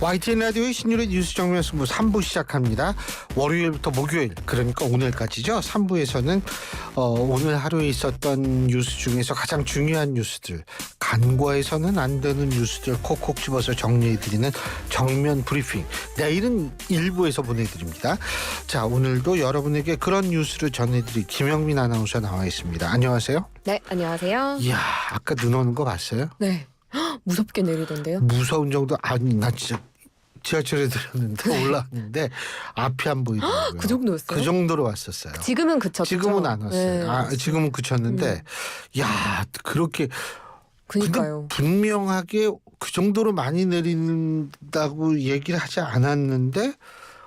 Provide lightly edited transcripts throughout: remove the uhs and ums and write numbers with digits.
YTN 라디오의 신율의 뉴스 정면 승부 3부 시작합니다. 월요일부터 목요일, 그러니까 오늘까지죠. 3부에서는 오늘 하루에 있었던 뉴스 중에서 가장 중요한 뉴스들, 간과해서는 안 되는 뉴스들 콕콕 집어서 정리해드리는 정면 브리핑. 내일은 1부에서 보내드립니다. 자, 오늘도 여러분에게 그런 뉴스를 전해드릴 김영민 아나운서 나와 있습니다. 안녕하세요. 네, 안녕하세요. 이야, 아까 눈 오는 거 봤어요? 네. 헉, 무섭게 내리던데요. 무서운 정도 아니, 나 진짜 지하철에 들었는데 올라왔는데 앞이 안 보이더라고요. 그 정도였어요? 그 정도로 왔었어요. 지금은 그쳤죠. 지금은 안 왔어요. 네, 지금은 그쳤는데 야, 그렇게 그러니까요. 근데 분명하게 그 정도로 많이 내린다고 얘기를 하지 않았는데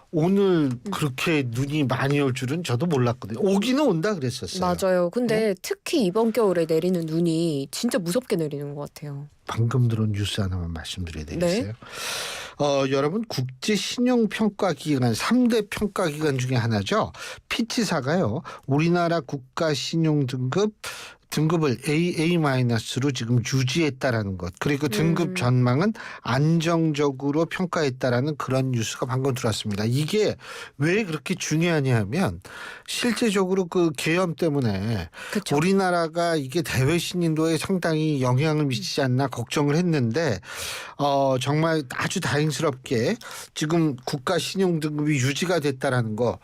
오늘 그렇게 눈이 많이 올 줄은 저도 몰랐거든요. 오기는 온다 그랬었어요. 맞아요. 근데 특히 이번 겨울에 내리는 눈이 진짜 무섭게 내리는 것 같아요. 방금 들은 뉴스 하나만 말씀드려야 되겠어요. 네. 여러분, 국제신용평가기관 3대 평가기관 중에 하나죠. 피치사가요. 우리나라 등급을 AA-로 지금 유지했다라는 것. 그리고 등급 전망은 안정적으로 평가했다라는 그런 뉴스가 방금 들어왔습니다. 이게 왜 그렇게 중요하냐 하면 실제적으로 그 계엄 때문에 그쵸. 우리나라가 이게 대외 신인도에 상당히 영향을 미치지 않나 걱정을 했는데 정말 아주 다행스럽게 지금 국가 신용 등급이 유지가 됐다라는 거.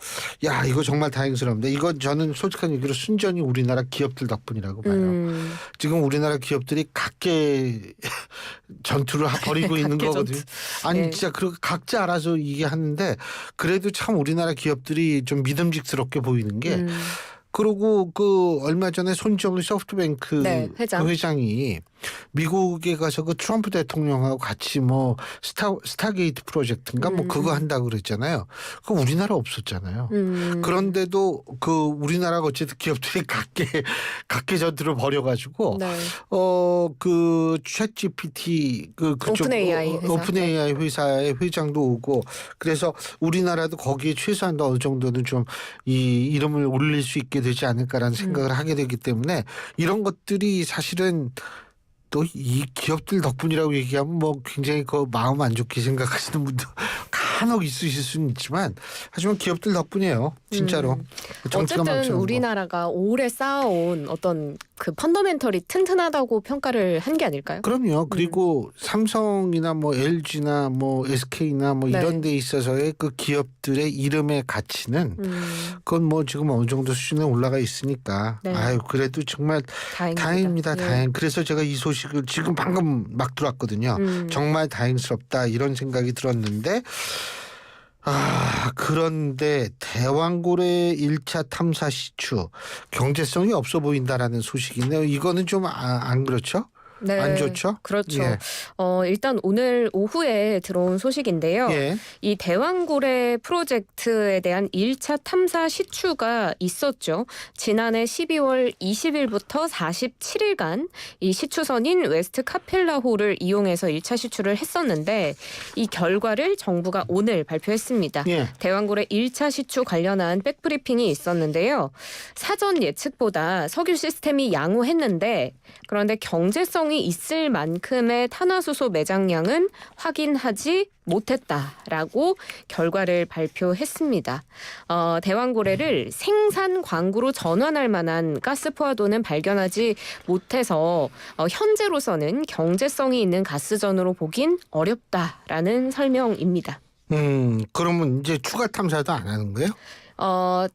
야, 이거 정말 다행스럽습니다. 이건 저는 솔직한 얘기로 순전히 우리나라 기업들 덕분이라고 봐요. 지금 우리나라 기업들이 각계 전투를 벌이고 있는 거거든요. 아니 네. 진짜 그렇게 각자 알아서 이게 하는데 그래도 참 우리나라 기업들이 좀 믿음직스럽게 보이는 게 그리고 그 얼마 전에 손정의 소프트뱅크 네, 회장. 그 회장이 미국에 가서 그 트럼프 대통령하고 같이 뭐 스타게이트 프로젝트인가 뭐 그거 한다고 그랬잖아요. 그거 우리나라 없었잖아요. 그런데도 그 우리나라가 어쨌든 기업들이 각계 전투를 벌여가지고 네. 그 챗GPT 그쪽 오픈AI 회사의 회장도 오고 그래서 우리나라도 거기에 최소한 어느 정도는 좀 이 이름을 올릴 수 있게 되지 않을까라는 생각을 하게 되기 때문에 이런 것들이 사실은 또 이 기업들 덕분이라고 얘기하면 뭐 굉장히 그 마음 안 좋게 생각하시는 분도 간혹 있으실 수는 있지만 하지만 기업들 덕분이에요. 진짜로. 어쨌든 우리나라가 오래 쌓아온 어떤 그 펀더멘털이 튼튼하다고 평가를 한 게 아닐까요? 그럼요. 그리고 삼성이나 뭐 LG나 뭐 SK나 뭐 네. 이런 데 있어서의 그 기업들의 이름의 가치는 그건 뭐 지금 어느 정도 수준에 올라가 있으니까 네. 아유 그래도 정말 다행입니다. 예. 다행. 그래서 제가 이 소식을 지금 방금 막 들었거든요. 정말 다행스럽다 이런 생각이 들었는데 그런데 대왕고래 1차 탐사 시추 경제성이 없어 보인다라는 소식이네요. 이거는 좀 안 그렇죠? 네. 안 좋죠? 그렇죠. 예. 일단 오늘 오후에 들어온 소식인데요. 예. 이 대왕고래 프로젝트에 대한 1차 탐사 시추가 있었죠. 지난해 12월 20일부터 47일간 이 시추선인 웨스트 카펠라호를 이용해서 1차 시추를 했었는데 이 결과를 정부가 오늘 발표했습니다. 예. 대왕고래 1차 시추 관련한 백브리핑이 있었는데요. 사전 예측보다 석유 시스템이 양호했는데 그런데 경제성이 있을 만큼의 탄화수소 매장량은 확인하지 못했다라고 결과를 발표했습니다. 대왕고래를 생산 광구로 전환할 만한 가스 포화도는 발견하지 못해서 현재로서는 경제성이 있는 가스전으로 보긴 어렵다라는 설명입니다. 그러면 이제 추가 탐사도 안 하는 거예요?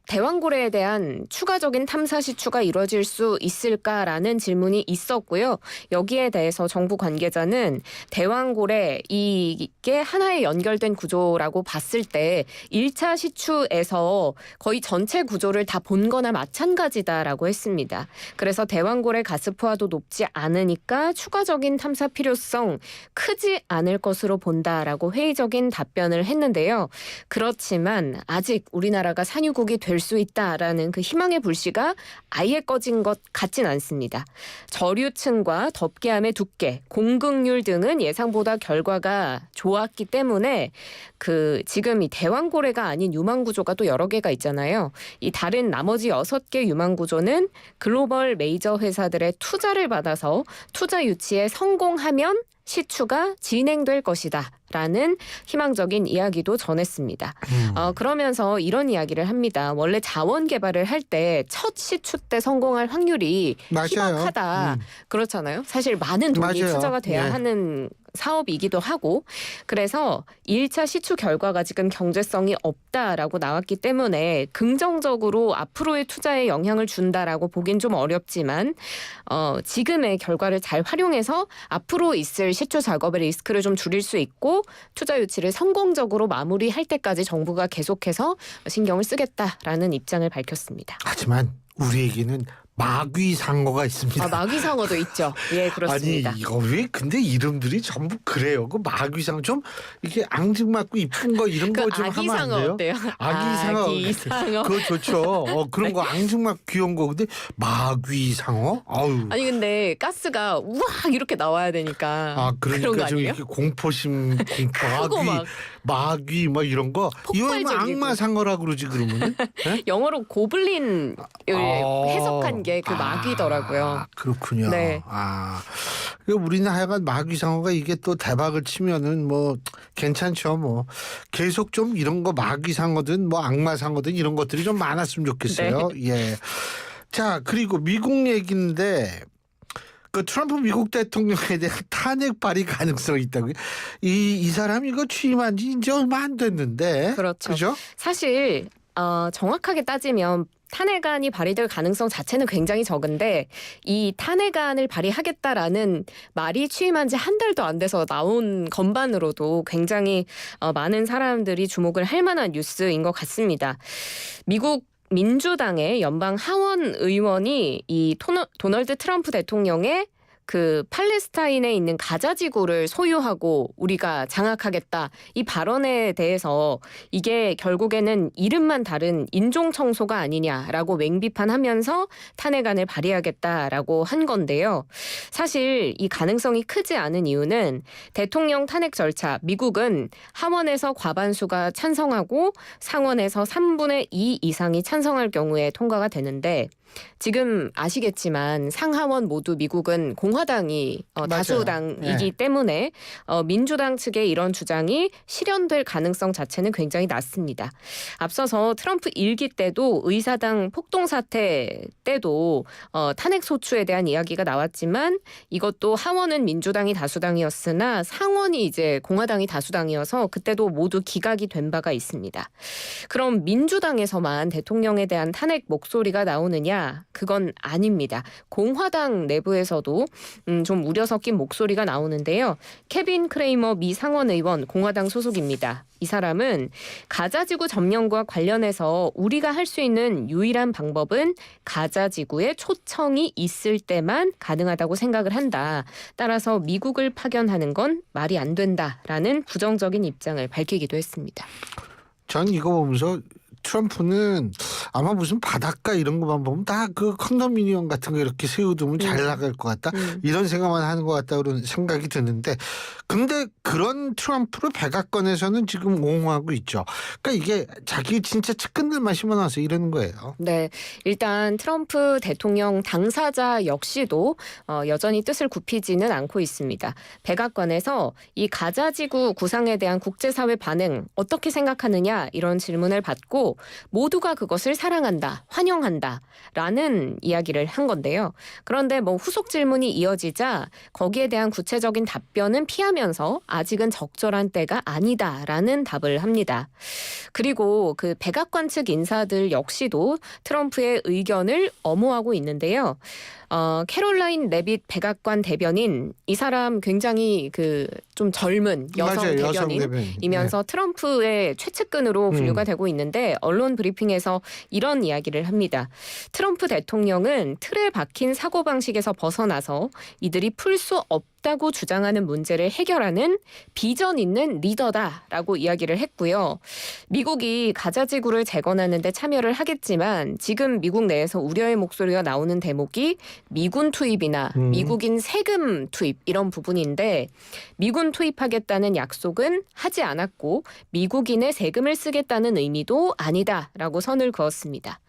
대왕고래에 대한 추가적인 탐사 시추가 이루어질 수 있을까라는 질문이 있었고요. 여기에 대해서 정부 관계자는 대왕고래 이게 하나의 연결된 구조라고 봤을 때 1차 시추에서 거의 전체 구조를 다 본 거나 마찬가지다라고 했습니다. 그래서 대왕고래 가스 포화도 높지 않으니까 추가적인 탐사 필요성 크지 않을 것으로 본다라고 회의적인 답변을 했는데요. 그렇지만 아직 우리나라가 산유국이 될 수 있다라는 그 희망의 불씨가 아예 꺼진 것 같진 않습니다. 저류층과 덮개함의 두께, 공급률 등은 예상보다 결과가 좋았기 때문에 지금 이 대왕고래가 아닌 유망 구조가 또 여러 개가 있잖아요. 이 다른 나머지 6개 유망 구조는 글로벌 메이저 회사들의 투자를 받아서 투자 유치에 성공하면 시추가 진행될 것이다. 라는 희망적인 이야기도 전했습니다. 그러면서 이런 이야기를 합니다. 원래 자원 개발을 할 때 첫 시추 때 성공할 확률이 맞아요. 희박하다. 그렇잖아요. 사실 많은 돈이 맞아요. 투자가 돼야 예. 하는 사업이기도 하고 그래서 1차 시추 결과가 지금 경제성이 없다라고 나왔기 때문에 긍정적으로 앞으로의 투자에 영향을 준다라고 보긴 좀 어렵지만 지금의 결과를 잘 활용해서 앞으로 있을 시추 작업의 리스크를 좀 줄일 수 있고 투자 유치를 성공적으로 마무리할 때까지 정부가 계속해서 신경을 쓰겠다라는 입장을 밝혔습니다. 하지만 우리에게는 마귀상어가 있습니다. 마귀상어도 있죠. 예, 그렇습니다. 아니 이거 왜 근데 이름들이 전부 그래요. 그 마귀상어 좀 이게 앙증맞고 이쁜 거 이런 거 좀 하면 안 아기상어 돼요? 어때요? 아기상어. 아기상어. 그거 좋죠. 그런 거 앙증맞고 귀여운 거 근데 마귀상어? 아유. 아니 근데 가스가 우악 이렇게 나와야 되니까 그런 거 그러니까 좀 아니에요? 이렇게 공포심, 크고 막 마귀 뭐 이런 거 이거 뭐 폭발적이고. 악마상어라 그러지 그러면은? 네? 영어로 고블린을 해석한 게 그 마귀더라고요. 그렇군요. 네. 우리는 하여간 마귀상어가 이게 또 대박을 치면은 뭐 괜찮죠. 뭐 계속 좀 이런 거 마귀상어든 뭐 악마상어든 이런 것들이 좀 많았으면 좋겠어요. 예. 자 그리고 미국 얘기인데. 그 트럼프 미국 대통령에 대한 탄핵 발의 가능성이 있다고요. 이 사람 이거 취임한 지 이제 얼마 안 됐는데. 그렇죠. 그죠? 사실 정확하게 따지면 탄핵안이 발의될 가능성 자체는 굉장히 적은데 이 탄핵안을 발의하겠다라는 말이 취임한 지 한 달도 안 돼서 나온 건반으로도 굉장히 많은 사람들이 주목을 할 만한 뉴스인 것 같습니다. 미국 민주당의 연방 하원 의원이 이 도널드 트럼프 대통령의 그 팔레스타인에 있는 가자 지구를 소유하고 우리가 장악하겠다 이 발언에 대해서 이게 결국에는 이름만 다른 인종 청소가 아니냐라고 맹비판하면서 탄핵안을 발의하겠다라고 한 건데요. 사실 이 가능성이 크지 않은 이유는 대통령 탄핵 절차 미국은 하원에서 과반수가 찬성하고 상원에서 3분의 2 이상이 찬성할 경우에 통과가 되는데 지금 아시겠지만 상하원 모두 미국은 공화당이 다수당이기 때문에 민주당 측의 이런 주장이 실현될 가능성 자체는 굉장히 낮습니다. 앞서서 트럼프 일기 때도 의사당 폭동 사태 때도 탄핵 소추에 대한 이야기가 나왔지만 이것도 하원은 민주당이 다수당이었으나 상원이 이제 공화당이 다수당이어서 그때도 모두 기각이 된 바가 있습니다. 그럼 민주당에서만 대통령에 대한 탄핵 목소리가 나오느냐? 그건 아닙니다. 공화당 내부에서도 좀 우려 섞인 목소리가 나오는데요. 케빈 크레이머 미 상원 의원 공화당 소속입니다. 이 사람은 가자지구 점령과 관련해서 우리가 할 수 있는 유일한 방법은 가자지구에 초청이 있을 때만 가능하다고 생각을 한다. 따라서 미국을 파견하는 건 말이 안 된다라는 부정적인 입장을 밝히기도 했습니다. 전 이거 보면서 트럼프는 아마 무슨 바닷가 이런 것만 보면 다 그 컨도미니엄 같은 거 이렇게 세워두면 잘 나갈 것 같다. 이런 생각만 하는 것 같다 그런 생각이 드는데 근데 그런 트럼프를 백악관에서는 지금 옹호하고 있죠. 그러니까 이게 자기 진짜 측근들만 심어놔서 이러는 거예요. 네, 일단 트럼프 대통령 당사자 역시도 여전히 뜻을 굽히지는 않고 있습니다. 백악관에서 이 가자지구 구상에 대한 국제사회 반응 어떻게 생각하느냐 이런 질문을 받고 모두가 그것을 사랑한다, 환영한다라는 이야기를 한 건데요. 그런데 뭐 후속 질문이 이어지자 거기에 대한 구체적인 답변은 피하면서 아직은 적절한 때가 아니다라는 답을 합니다. 그리고 그 백악관 측 인사들 역시도 트럼프의 의견을 엄호하고 있는데요. 캐롤라인 레빗 백악관 대변인 이 사람 굉장히 그 좀 젊은 여성 대변인이면서 트럼프의 최측근으로 분류가 되고 있는데 언론 브리핑에서 이런 이야기를 합니다. 트럼프 대통령은 틀에 박힌 사고방식에서 벗어나서 이들이 풀 수 없다고 주장하는 문제를 해결하는 비전 있는 리더다라고 이야기를 했고요. 미국이 가자지구를 재건하는 데 참여를 하겠지만 지금 미국 내에서 우려의 목소리가 나오는 대목이 미군 투입이나 미국인 세금 투입 이런 부분인데 미군 투입하겠다는 약속은 하지 않았고 미국인의 세금을 쓰겠다는 의미도 아니다라고 선을 그었습니다.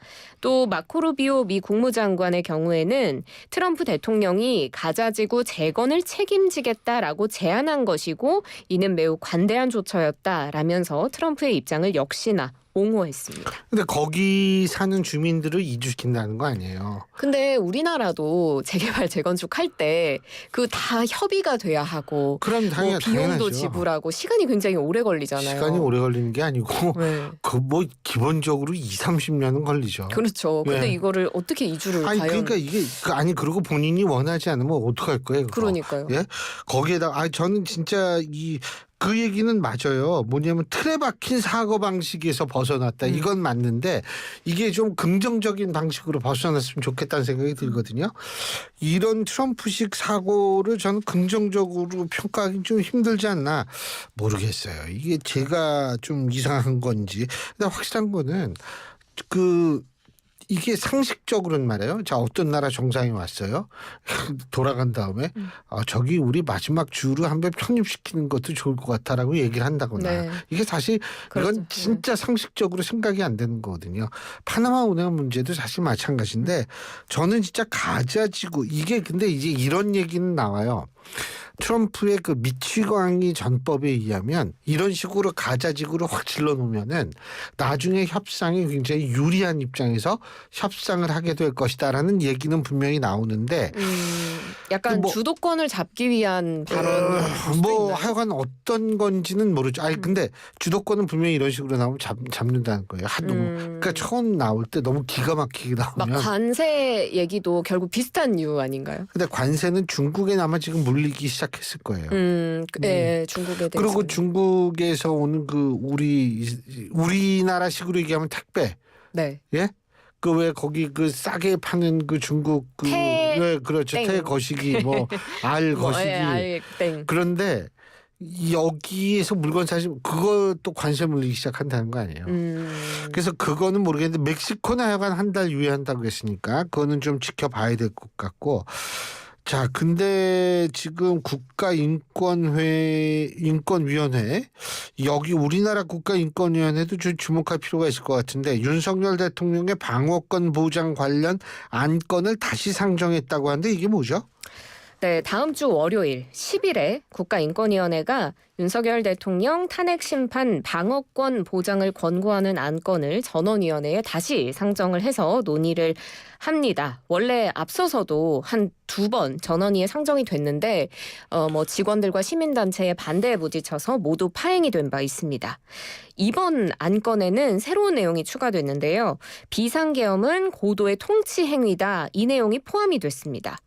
또 마코 루비오 미 국무장관의 경우에는 트럼프 대통령이 가자지구 재건을 책임 책임지겠다라고 제안한 것이고 이는 매우 관대한 조처였다라면서 트럼프의 입장을 역시나 옹호했습니다. 근데 거기 사는 주민들을 이주시킨다는 거 아니에요? 근데 우리나라도 재개발 재건축 할 때 그 다 협의가 돼야 하고 그럼 비용도 당연하죠. 지불하고 시간이 굉장히 오래 걸리잖아요. 시간이 오래 걸리는 게 아니고 네. 그 뭐 기본적으로 2-30년은 걸리죠. 그렇죠. 근데 네. 이거를 어떻게 이주를 아니 과연 그러니까 이게 그리고 본인이 원하지 않으면 어떡할 거예요? 그거. 그러니까요. 예? 거기에다가 저는 진짜 그 얘기는 맞아요. 뭐냐면 틀에 박힌 사고 방식에서 벗어났다. 이건 맞는데 이게 좀 긍정적인 방식으로 벗어났으면 좋겠다는 생각이 들거든요. 이런 트럼프식 사고를 저는 긍정적으로 평가하기 좀 힘들지 않나 모르겠어요. 이게 제가 좀 이상한 건지. 근데 확실한 거는 이게 상식적으로는 말이에요. 자, 어떤 나라 정상이 왔어요. 돌아간 다음에 저기 우리 마지막 주로 한 번 편입시키는 것도 좋을 것 같다라고 얘기를 한다거나. 네. 이게 사실 그렇죠. 이건 진짜 상식적으로 생각이 안 되는 거거든요. 파나마 운행 문제도 사실 마찬가지인데 저는 진짜 가자지구 이게 근데 이제 이런 얘기는 나와요. 트럼프의 그 미치광이 전법에 의하면 이런 식으로 가자지구를 확 질러놓으면은 나중에 협상이 굉장히 유리한 입장에서 협상을 하게 될 것이다라는 얘기는 분명히 나오는데 약간 주도권을 잡기 위한 발언 하여간 어떤 건지는 모르죠. 근데 주도권은 분명히 이런 식으로 나오면 잡는다는 거예요. 그러니까 처음 나올 때 너무 기가 막히게 나오면 막 관세 얘기도 결국 비슷한 이유 아닌가요? 근데 관세는 중국에 아마 지금 물리기 시작했을 거예요. 네, 중국에 대해서. 그리고 중국에서 오는 우리나라식으로 얘기하면 택배. 네. 예? 그 왜 거기 그 싸게 파는 그 중국 그렇죠. 태 거시기 알 거시기. 알땡. 그런데 여기에서 물건 사시면 그것도 관세 물리기 시작한다는 거 아니에요. 그래서 그거는 모르겠는데 멕시코는 하여간 한 달 유예한다고 했으니까 그거는 좀 지켜봐야 될 것 같고. 자, 근데 지금 인권위원회 여기 우리나라 국가인권위원회도 좀 주목할 필요가 있을 것 같은데 윤석열 대통령의 방어권 보장 관련 안건을 다시 상정했다고 하는데 이게 뭐죠? 네, 다음 주 월요일 10일에 국가인권위원회가 윤석열 대통령 탄핵 심판 방어권 보장을 권고하는 안건을 전원위원회에 다시 상정을 해서 논의를 합니다. 원래 앞서서도 한 2번 전원위에 상정이 됐는데 직원들과 시민단체의 반대에 부딪혀서 모두 파행이 된 바 있습니다. 이번 안건에는 새로운 내용이 추가됐는데요. 비상계엄은 고도의 통치 행위다. 이 내용이 포함이 됐습니다.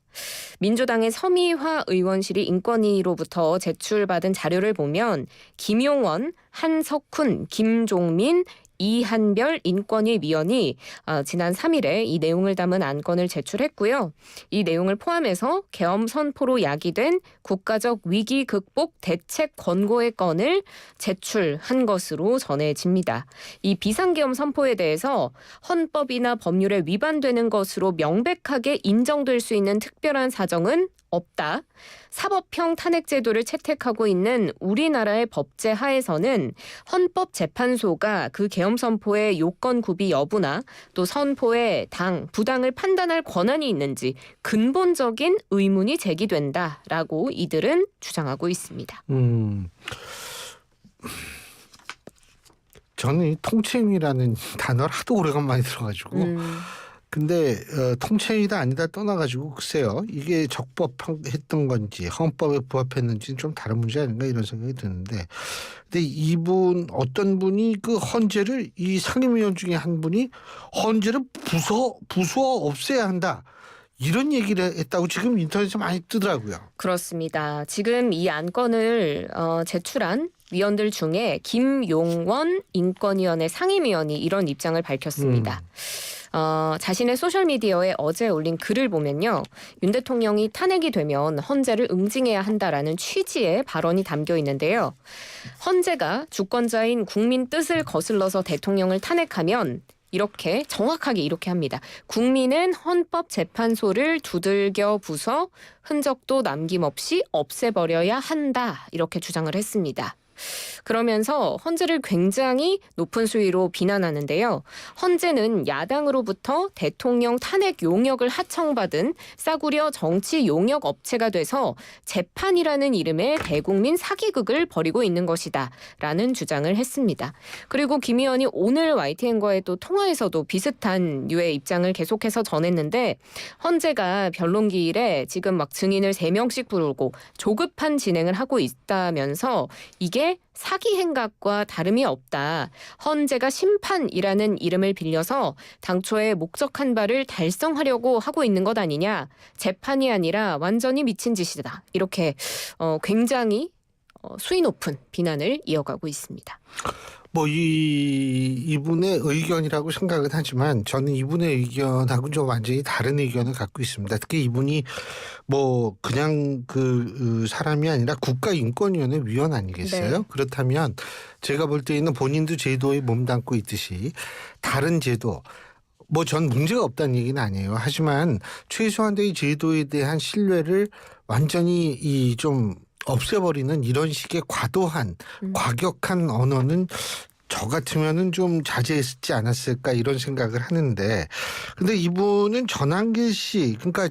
민주당의 서미화 의원실이 인권위로부터 제출받은 자료를 보면 김용원, 한석훈, 김종민, 이한별 인권위 위원이 지난 3일에 이 내용을 담은 안건을 제출했고요. 이 내용을 포함해서 계엄 선포로 야기된 국가적 위기 극복 대책 권고의 건을 제출한 것으로 전해집니다. 이 비상계엄 선포에 대해서 헌법이나 법률에 위반되는 것으로 명백하게 인정될 수 있는 특별한 사정은 없다. 사법형 탄핵 제도를 채택하고 있는 우리나라의 법제 하에서는 헌법재판소가 그 계엄 선포의 요건 구비 여부나 또 선포의 부당을 판단할 권한이 있는지 근본적인 의문이 제기된다라고 이들은 주장하고 있습니다. 저는 이 통치행위라는 단어를 하도 오래간만에 들어가지고 근데 통치행위다 아니다 떠나가지고 글쎄요. 이게 적법했던 건지 헌법에 부합했는지는 좀 다른 문제 아닌가 이런 생각이 드는데 근데 어떤 분이 그 헌재를 이 상임위원 중에 한 분이 헌재를 부수어 없애야 한다. 이런 얘기를 했다고 지금 인터넷에 많이 뜨더라고요. 그렇습니다. 지금 이 안건을 제출한 위원들 중에 김용원 인권위원회 상임위원이 이런 입장을 밝혔습니다. 자신의 소셜미디어에 어제 올린 글을 보면요. 윤 대통령이 탄핵이 되면 헌재를 응징해야 한다라는 취지의 발언이 담겨 있는데요. 헌재가 주권자인 국민 뜻을 거슬러서 대통령을 탄핵하면 정확하게 이렇게 합니다. 국민은 헌법재판소를 두들겨 부숴 흔적도 남김없이 없애버려야 한다. 이렇게 주장을 했습니다. 그러면서 헌재를 굉장히 높은 수위로 비난하는데요. 헌재는 야당으로부터 대통령 탄핵 용역을 하청받은 싸구려 정치 용역 업체가 돼서 재판이라는 이름의 대국민 사기극을 벌이고 있는 것이다 라는 주장을 했습니다. 그리고 김 의원이 오늘 YTN과의 또 통화에서도 비슷한 류의 입장을 계속해서 전했는데 헌재가 변론기일에 지금 막 증인을 3명씩 부르고 조급한 진행을 하고 있다면서 이게 사기 행각과 다름이 없다. 헌재가 심판이라는 이름을 빌려서 당초에 목적한 바를 달성하려고 하고 있는 것 아니냐. 재판이 아니라 완전히 미친 짓이다. 이렇게 굉장히 수위 높은 비난을 이어가고 있습니다. 뭐 이분의 의견이라고 생각은 하지만 저는 이분의 의견하고는 좀 완전히 다른 의견을 갖고 있습니다. 특히 이분이 뭐 그냥 그 사람이 아니라 국가인권위원회 위원 아니겠어요? 네. 그렇다면 제가 볼 때에는 본인도 제도에 몸담고 있듯이 다른 제도 뭐 전 문제가 없다는 얘기는 아니에요. 하지만 최소한 이 제도에 대한 신뢰를 완전히 좀 없애버리는 이런 식의 과도한 과격한 언어는 저 같으면은 좀 자제했지 않았을까 이런 생각을 하는데 근데 이분은 전한길 씨 그러니까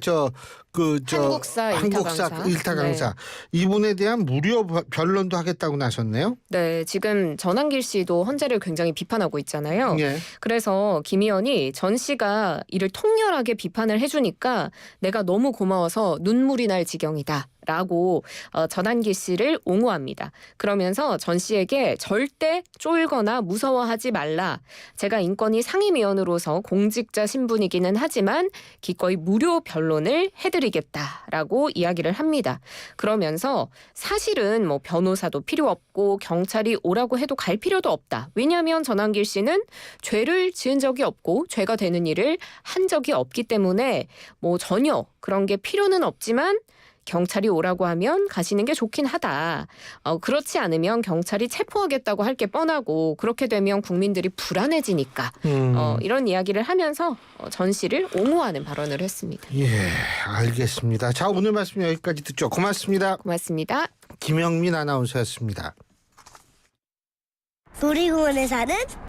한국사 일타 강사 네. 이분에 대한 무료 변론도 하겠다고 나섰네요. 네, 지금 전한길 씨도 헌재를 굉장히 비판하고 있잖아요. 예. 그래서 김 의원이 전 씨가 이를 통렬하게 비판을 해주니까 내가 너무 고마워서 눈물이 날 지경이다. 라고 전한길 씨를 옹호합니다. 그러면서 전 씨에게 절대 쫄거나 무서워하지 말라. 제가 인권위 상임위원으로서 공직자 신분이기는 하지만 기꺼이 무료 변론을 해드리겠다라고 이야기를 합니다. 그러면서 사실은 뭐 변호사도 필요 없고 경찰이 오라고 해도 갈 필요도 없다. 왜냐하면 전한길 씨는 죄를 지은 적이 없고 죄가 되는 일을 한 적이 없기 때문에 뭐 전혀 그런 게 필요는 없지만 경찰이 오라고 하면 가시는 게 좋긴 하다. 그렇지 않으면 경찰이 체포하겠다고 할 게 뻔하고 그렇게 되면 국민들이 불안해지니까 이런 이야기를 하면서 전 씨를 옹호하는 발언을 했습니다. 예, 알겠습니다. 자, 오늘 말씀 여기까지 듣죠. 고맙습니다. 고맙습니다. 김영민 아나운서였습니다. 놀이공원에 사는